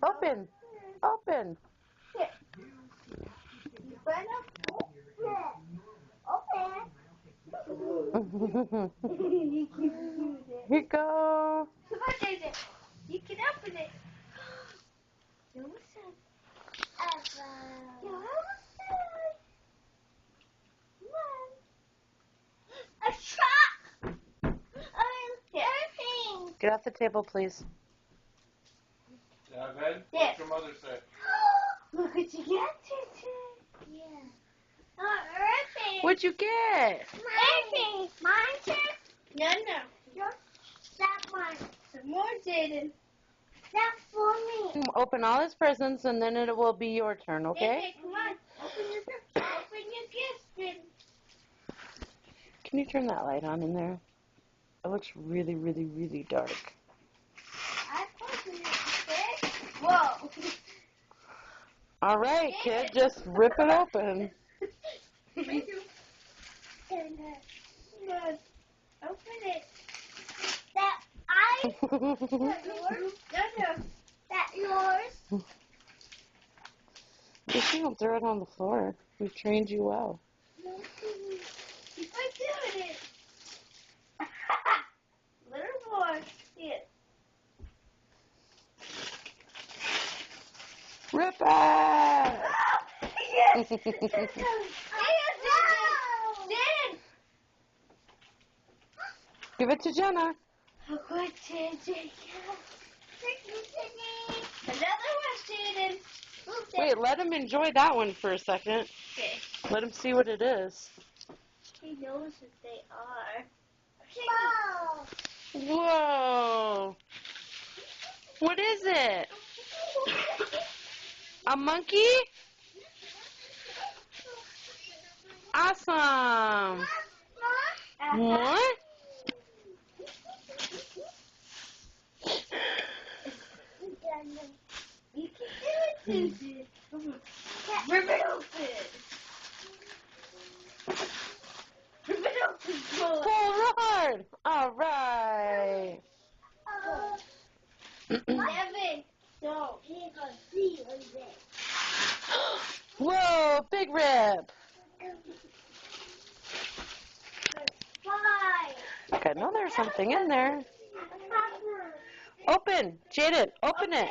Open. Open. Here. Open. You can do it. Here you go. Come on, David. You can open it. You almost said. You almost said. Come on. A shot. Everything. Get off the table, please. David, Yes. what's your mother say? Look what you get, Titi. Yeah. Everything. What'd you get? Everything. Mine, too? No. That one. Some more, Jaden. That's for me. Open all his presents, and then it will be your turn, okay? Hey, come on. Open your gifts, Jaden. Can you turn that light on in there? It looks really, really, really dark. I opened it, okay? Whoa. All right, kid, just rip it open. Thank you. Good. Open it. That yours? No. That yours? Just don't throw it on the floor. We've trained you well. Keep on doing it. Little more. Here. Rip it! Yes. Jaden. Give it to Jenna. Look what Jaden got. Another one, Jaden. Wait, let him enjoy that one for a second. Okay. Let him see what it is. He knows what they are. Whoa! What is it? A monkey? Awesome! What? You can do it, Susie. Rip it open. Rip it open, boy. Pull hard! All right. Devin, don't. He's gonna see what it is. Whoa, big rip. Five. Okay, now there's something in there. Open, Jaden, open it.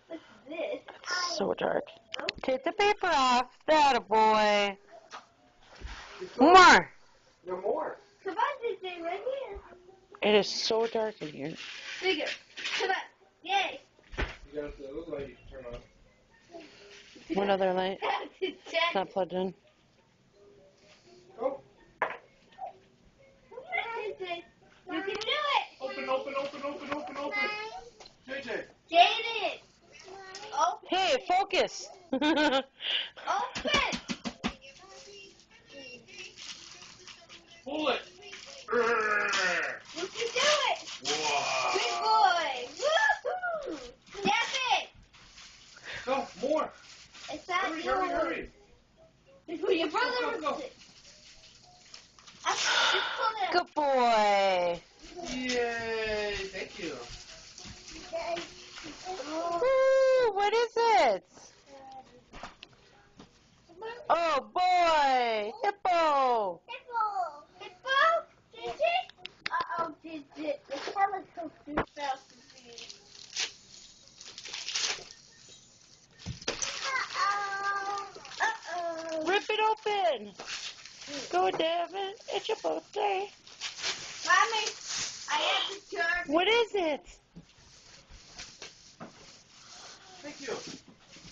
What's this? It's so dark. Take the paper off. That a boy. More. No more. Come on, DJ, right here. It is so dark in here. Bigger. Come on. Yay. You got the other light you can turn on. What other light? It's It's not plugged in. Go. You can do it. Open. JJ. Jaden. Open. Hey, focus. Open. Pull it. You can do it. Wow. Good boy. Woohoo. Devin. Go, more. It's not Hurry. yours. Your brother Go. was it. Just pull it. Good boy. Yay. Thank you. Ooh, what is it? Oh boy, hippo. Hippo? Digit? Uh-oh, Digit. The helicopter fell to me. Uh-oh. Rip it open. Go, Devin. It's your birthday. Mommy, I have to turn. What is it? Thank you.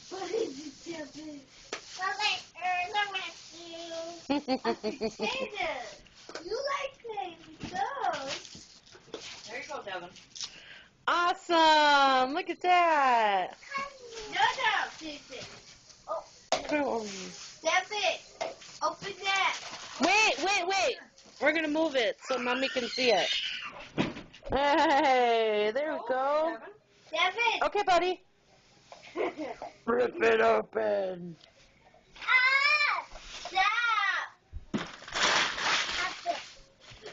What is it, Devin? Potato. You like playing with those. There you go, Devin. Awesome. Look at that. No, Digit. Oh. Devin, open that. Wait. We're going to move it so Mommy can see it. Hey, there we go. Devin. Okay, buddy. Rip it open. Stop.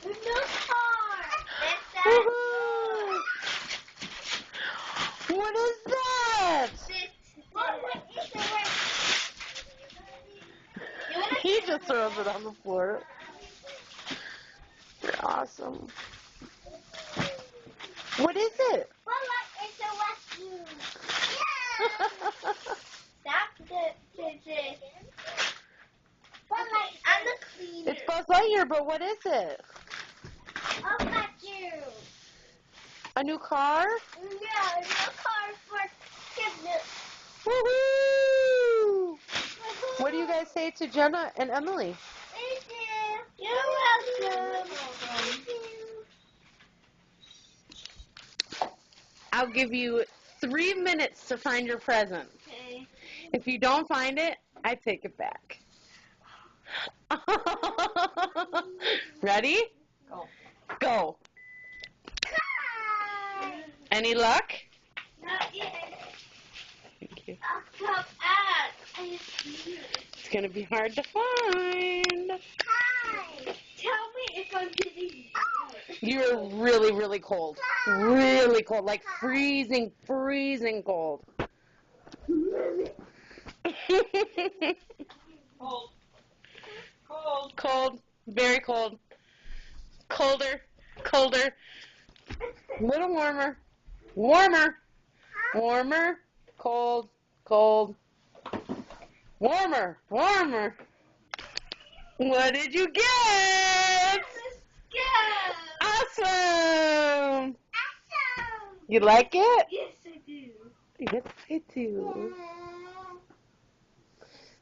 No car. Woohoo! What throws it on the floor. You're awesome. What is it? Well, like, it's a rescue. Yeah. That's it, JJ. Well, like, I'm the cleaner. It's Buzz Lightyear, but what is it? I'll got you. A new car? Yeah, it's a car for kids. Woohoo! What do you guys say to Jenna and Emily? Thank you. You're welcome. Thank you. I'll give you 3 minutes to find your present. Okay. If you don't find it, I take it back. Ready? Go. Go. Hi. Any luck? Not yet. Thank you. I'll come out. It's going to be hard to find. Hi. Tell me if I'm getting You're really, really cold. Really cold. Like freezing, freezing cold. Cold. Cold. Cold. Very cold. Colder. Colder. A little warmer. Warmer. Warmer. Cold. Cold. Warmer. Warmer. What did you get? Awesome. Awesome. You like it? Yes, I do. Yes, I do.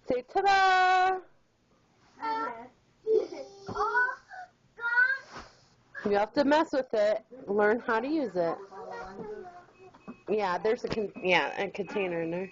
Say ta-da. Oh, God. You have to mess with it. Learn how to use it. Yeah, there's a container in there.